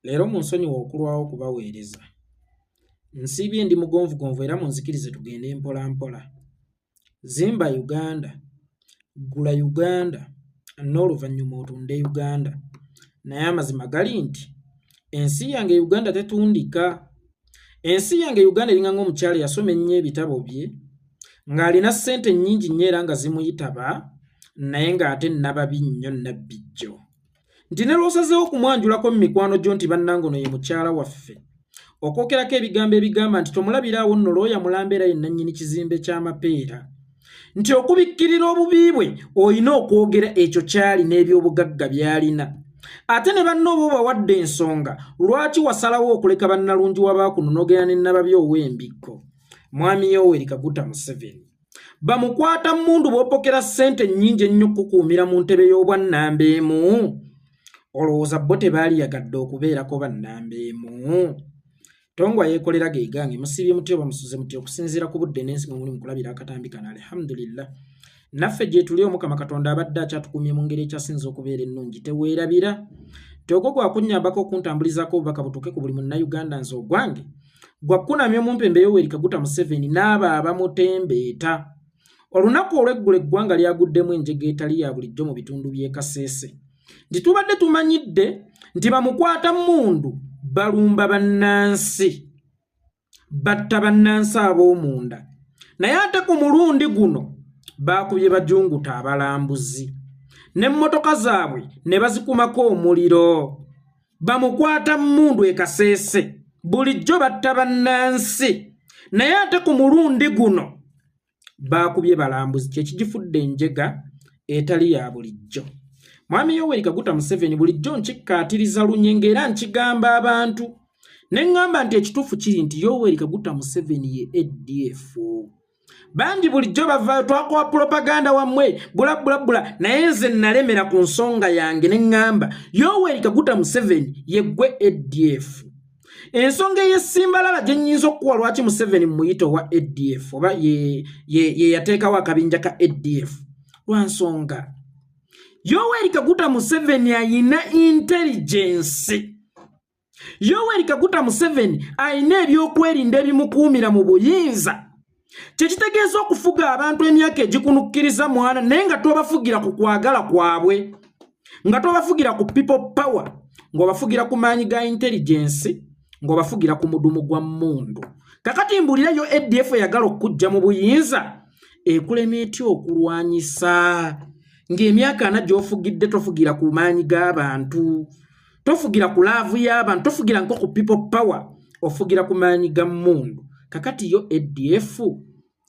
Leero munsonyiwa okulwawo kubaweereza. Nsiibye ndi mugonvugonvu era munzikirize tugende mpola mpola. Zimba Uganda, gula Uganda, n'oluvannyuma otunde Uganda. Naye amazima gali nti ensi yange Uganda tetundika. Ensi yange Uganda eringa ng'omukyala yasoma ennyo ebitabo bye ng'alina ssente nnyingi nnyo era nga zimuyitaba naye ng'ate nababi nnyo nabbijjo. Nti ne lw'osazeewo okumwanjulako mu mikwano gyo nti bannange ye mukyala waffe okwokerako ebigambo ebigamba nti tomulabiraawo nno looya mulambeera yenna nnyini kizimbe ky'amapeera nti okubikkirira obubi bwe olina okwogera ekyo kyali n'ebyobugagga by'alina ate ne banno obo bawadde ensonga lwaki wasalawo okuleka bannalungi wabaakunonogera ne nababi ow'embikko. Mwami Yoweri Kaguta Museveni bamukwata mmundu bw'opokera ssente nnyingi ennyo okukuumira mu ntebe y'obwannambeemu. Olowooza bo tebaali yagadde okubeerako bannambeemu. Tongwa yeekolera ge gange musibye mutyo bamusuze mutyo okusinziira ku budde n'ensi mwe muli mu kulabira akatambi kano alhamdulillah. Naffe gye tuli Omukama Katonda abadde akyatukumye mu ngeri ekyasinza okubeera ennungi teweerabira. Togwo gwakunnyambako okuntambulizako obubaka butuuke ku buli munnayuganda nze ogwange gwakunamya mu mpembe Yoweri Kaguta Museveni n'abo abamutembeeta. Olunaku olw'eggulo eggwanga lyaguddemu enjega etali ya bulijjo mu bitundu by'e Kasese. Nti tubadde tumanyidde nti bamukwata mmundu balumba bannansi batta bannansi ab'omunda naye ate ku mulundi guno baakubye bajunguta abalambuzi n'emmotoka zaabwe ne bazikumako omuliro. Bamukwata mmundu e Kasese bulijjo batta bannansi naye ate ku mulundi guno baakubye balambuzi kyekigifudde enjega etali ya bulijjo. Mwami Yoweri Kaguta Museveni bulijjo nkikkaatiriza lunyenge era nkigamba abantu ne ngamba nti ekituufu kiri nti Yoweri Kaguta Museveni ye ADF. Bangi bulijjo bava twakola propaganda wammwe bula naye nze nalemera ku nsonga yange ne ngamba Yoweri Kaguta Museveni ye gwe ADF. Ensonga y'essimbalala gye nnyinza okuwa lwaki Museveni muyito wa ADF oba ye yateekawo akabinja ka ADF lwa nsonga Yoweri Kaguta Museveni ayina intelligence. Yoweri Kaguta Museveni ayina ebyokwerinda ebimukuumira mu buyinza. Kyekitegeeza okufuga abantu emyaka egikunukkiriza mwana naye nga tobafugira ku kwagala kwabwe, nga tobafugira ku people power, ng'obafugira ku maanyi ga intelligence, ng'obafugira ku mudumu gwa mmundu. Kakati mbulirayo ADF eyagala okujja mu buyinza ekulema etya okulwanyisa ng'emyaka ana gy'ofugidde tofugira ku maanyi g'abantu, tofugira ku laavu y'abantu, tofugira nko ku people power, ofugira ku maanyi ga mmundu. Kakati yo ADF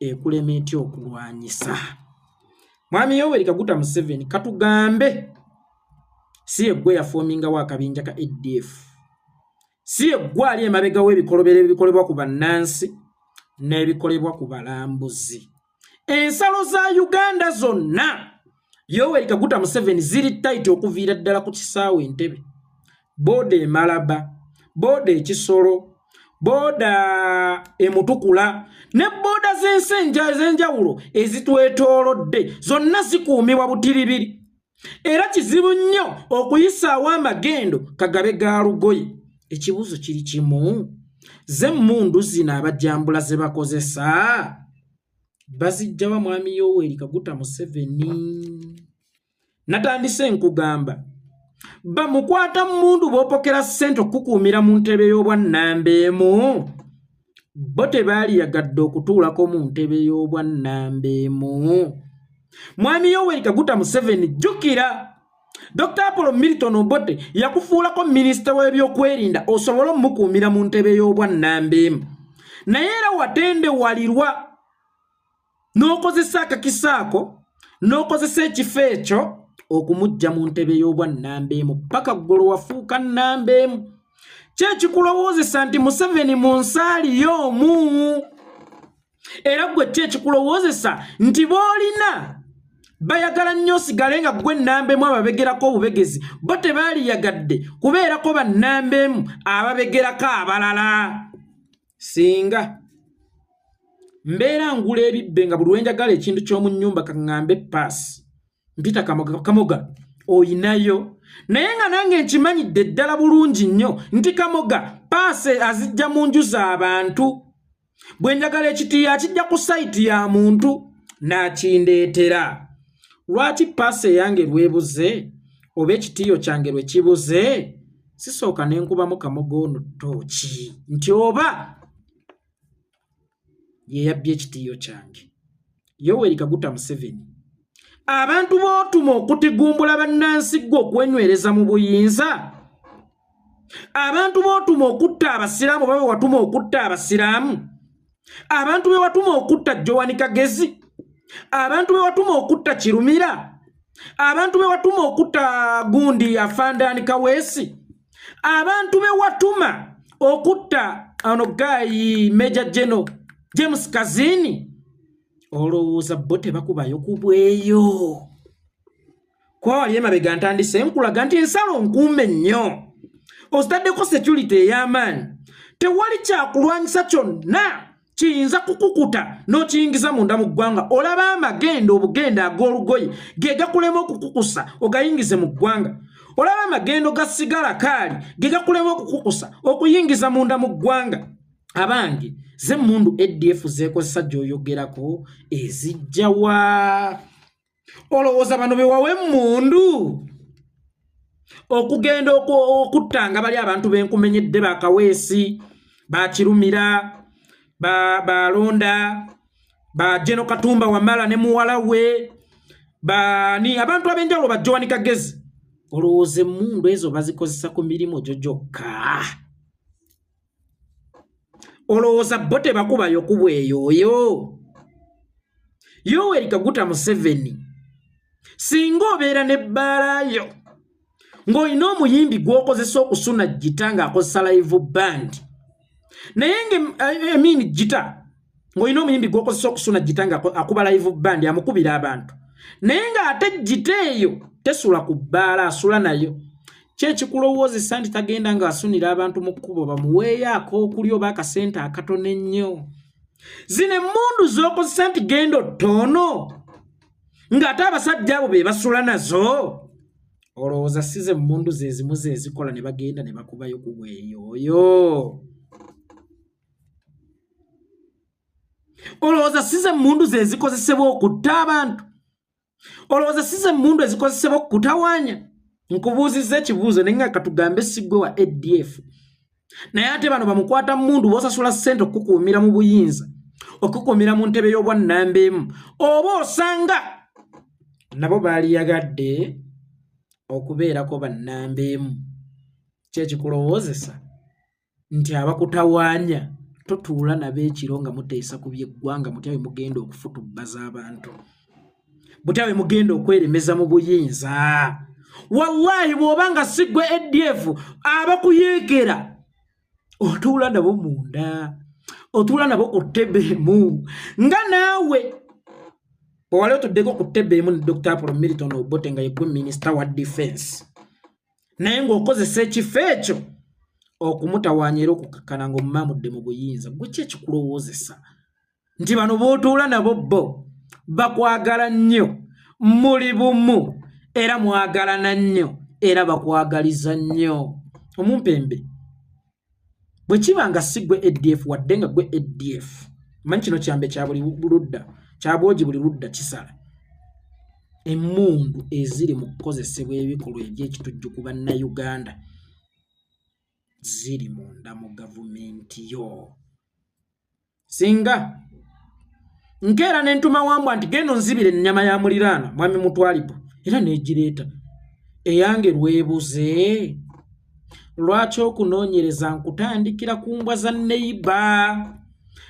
ekulema etya okulwanyisa. Mwami Yoweri Kaguta Museveni katugambe si yeggwe yafoomingawo akabinja ka ADF, si yeggwe ali emabega w'ebikolobero ebikolebwa ku bannansi n'ebikolebwa ku balambuzi. Ensalo za Uganda zonna Yoweri Kaguta Museveni ziri taiti okuviira ddala ku kisaawe Entebbe, booda e Malaba, booda e Kisoro, booda e Mutukula ne booda z'ensi ez'enjawulo ezitwetoolodde zonna zikuumibwa butiribiri. Era kizibu nnyo okuyisaawo amagendo Kagabe ga Lugoye. Ekibuuzo kiri kimu, ze mmundu zino abajjambula ze bakozesa bazijjawa Mwami Yoweri Kaguta Museveni. Natandise nkugamba bamukwata mmundu bw'opokera ssente okukuumira mu ntebe y'obwannambeemu, bo tebaali yagadde okutuulako mu ntebe y'obwannambeemu. Mwami Yoweri Kaguta Museveni jjukira Dr. Apollo Milton Obote yakufuulako minisita w'ebyokwerinda osobole omukuumira mu ntebe y'obwannambeemu, naye era watende walirwa n'okozesa akakisaako n'okozesa ekifo ekyo okumujja mu ntebe y'obwannambeemu paka ggolo wafuuka nnambeemu. Kyekikulowoozesa nti Museveni mu nsaali y'omu, era gwe kyekikulowoozesa nti boolina bayagala nnyo osigale nga gwe nnambeemu ababegerako obubegezi, bo tebaali yagadde kubeerako bannambeemu ababegerako abalala. Singa mbeera ngula ebibbe nga buli lwenjagala ekintu ky'omu nnyumba kaŋŋambe paasi mpita kamoga oyinayo naye nga nange nkimanyidde ddala bulungi nnyo nti Kamoga paase azijja mu nju z'abantu bwe njagala ekitiya akijja ku sayiti ya muntu n'akindeetera. Lwaki paase yange lwebuze oba ekitiyo kyange lwe kibuze sisooka ne nkubamu Kamoga ono ttooki nti oba ye yabbye ekitiyo kyange. Yoweri Kaguta Museveni, abantu bootuma okutigumbula bannansigwa okwenywereza mu buyinza, abantu bootuma okutta abasiraamu babe watuma okutta abasiraamu, abantu be watuma okutta Joan Kagezi, abantu be watuma okutta Kirumira, abantu be watuma okutta Gundi Afandani Kaweesi, abantu be watuma okutta Gakaaye Major General James Kazini, olowooza bo tebakubayo ku bweyo? Kwali emabega ntandise nkulaga nti ensalo nkuume nnyo, ositaddeko security ey'amaanyi, tewali kyakulwanyisa kyonna kiyinza kukukuta n'okiyingiza munda mu ggwanga. Olaba amagendo obugenda ag'olugoye ge gakulema okukukusa ogayingize mu ggwanga. Olaba amagendo ga sigala kaali ge gakulema okukukusa okuyingiza munda mu ggwanga. Abange ze mundu ADF zeekozesa gy'oyogerako ezijja wa? Olowooza bano be wawe mundu okugenda okuttanga bali abantu benkumenyedde ba Kaweesi, ba Kirumira, ba Londa, ba Jeno Katumba Wamala ne muwala we, ni abantu abenjawulo ba Joan Kagezi. Olowooza mundu ezo bazikozesa ku mirimu gyo gyokka? Olowooza bo tebakubayo ku bweyoyo? Yoweri Kaguta Museveni, singa obeera n'ebbaalayo ng'olina omuyimbi gw'okozesa okusuna gita ng'akozesa live band, naye gita ng'olina omuyimbi gw'okozesa okusuna gita ng'akuba live band amukubira abantu, naye ng'ate gita eyo tesula ku bbaala, asula nayo, kyekikulowoozesa nti tagenda ng'asunira abantu mu kkubo bamuweeyaako okuli oba akasente akatono ennyo? Zino emmundu z'okozesa nti genda ttono ng'ate abasajja abo be basula nazo? Olowooza si ze mmundu ze zimu ze zikola ne bagenda ne bakubayo ku bweyoyo? Olowooza si ze mmundu ze zikozesebwa okutta abantu? Olowooza si ze mmundu ezikozesebwa okutawaanya? Nkubuuzizza ekibuuzo naye nga katugambe siggwe wa ADF, naye ate bano bamukwata mmundu b'osasula ssente okukuumira mu buyinza, okukuumira mu ntebe y'obwannamba emu, oba osanga nabo baaliyagadde okubeerako bannamba emu. Kyekikulowoozesa nti abakutawaanya totuula nabo ekiro nga muteesa ku by'eggwanga mutya bwe mugenda okufutubbaza abantu, butya bwe mugenda okweremeza mu buyinza. Wallahi bw'obanga siggwe ADF abakuyeekera otuula nabo munda, otuula nabo ku ttebbeemu nga naawe bwewali otuddeko ku ttebbeemu ne Dr. Apollo Milton Obote nga yegwe minisita wa defense, naye ng'okozesa ekifo ekyo okumutawaanya era okukakkana ng'omumamudde mu buyinza. Gwe ki ekikulowoozesa nti bano b'otuula nabo bo bakwagala nnyo, muli bumu era mwagalana nnyo era bakwagaliza nnyo? Omumpembe bwe kiba nga si gwe ADF wadde nga gwe ADF, manyi kino kyambe kya buli ludda, kya bwogi buli ludda kisala. Emmundu eziri mu kukozesebwa ebikolwa eby'ekitujju ku bannayuganda ziri munda mu gavumenti yo. Singa nkeera ne ntuma Wambwa nti genda onzibire ennyama ya muliraana mwami Mutwalipo, era neegireeta, eyange lwebuze. Lwaki okunoonyereza nkutandikira ku mbwa za neiba?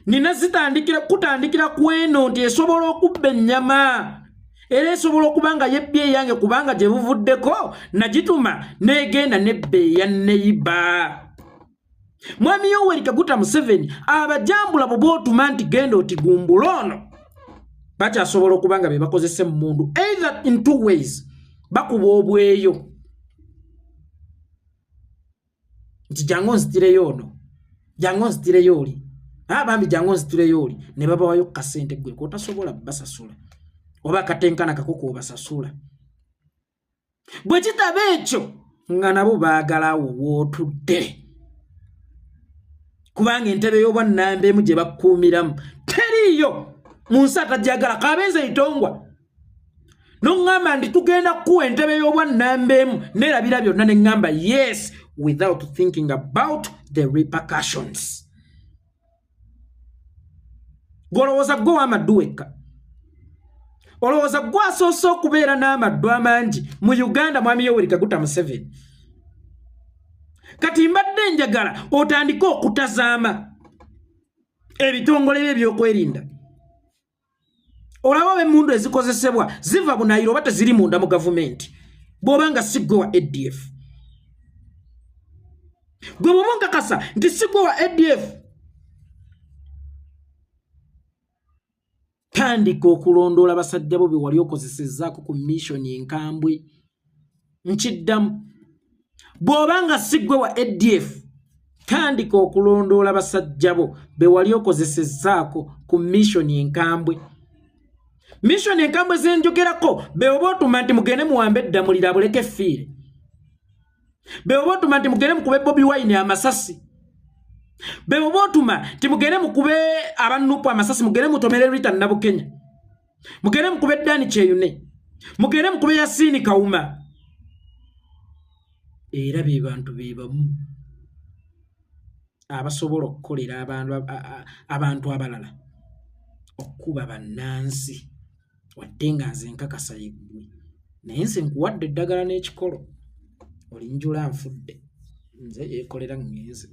Nina zitandikira kutandikira ku eno nti esobola okubba ennyama era esobola okuba nga yebbye eyange kubanga gye buvuddeko nagituma neegenda nebba eya neiba. Mwami Yoweri Kaguta Museveni abajambula bo bootuma nti genda otigumbula ono bakyasobola okuba nga be bakozesa emmundu either in two ways, bakuba obweyo nti jangu nzitireyo ono, jangu nzitireyo oli, bambi jangu nzitireyo oli, ne babawayo kasente gwe kotasobola basasula oba katenkana kakoko obasasula. bwe kitaba ekyo nga nabo baagalawo wootudde kubanga entebe y'obwannambeemu gye bakkuumiramu teriiyo mu nsi atajagala kabenze itongwa noŋŋamba ndi tugenda kuwa entebe y'obwannambeemu neerabira byonna ne ŋŋamba yes without thinking about the repercussions. Golowooza gwe w'amaddu wekka olowooza gwe asoose okubeera n'amaddu amangi mu Uganda mwami Yoweri Kaguta Museveni. Kati mbadde njagala otandike okutazaama ebitongole bye ebyokwerinda. Olaba b'emmundu ezikozesebwa ziva bunayiro oba teziri munda mu gavumenti bw'oba nga si gwe wa ADF. Gwe bw'oba nkakasa nti si gwe wa ADF tandika okulondoola basajja bo be wali okozesezzaako ku missioni enkambwe. Nkiddamu bw'oba nga si gwe wa ADF tandika okulondoola basajja bo be wali okozesezzaako ku missioni enkambwe. Missioni enkambwe zenjogerako be oba otuma nti mugende muwambe eddamulira abuleke effiire. Be oba otuma nti mugende mukube Bobi Wine amasasi. Be oba otuma nti mugende mukube abannupu amasasi mugende mutomere Rita Nabukenya. Mugende mukube Dani Kyeyune. Mugende mukube Yasini Kawuma. Era be bantu be bamu abasobola okukolera abantu abalala okuba bannansi wadde nga nze nkakasa yeggwe naye nze nkuwadde eddagala n'ekikolo olinjula nfudde nze yeekolera ngenze.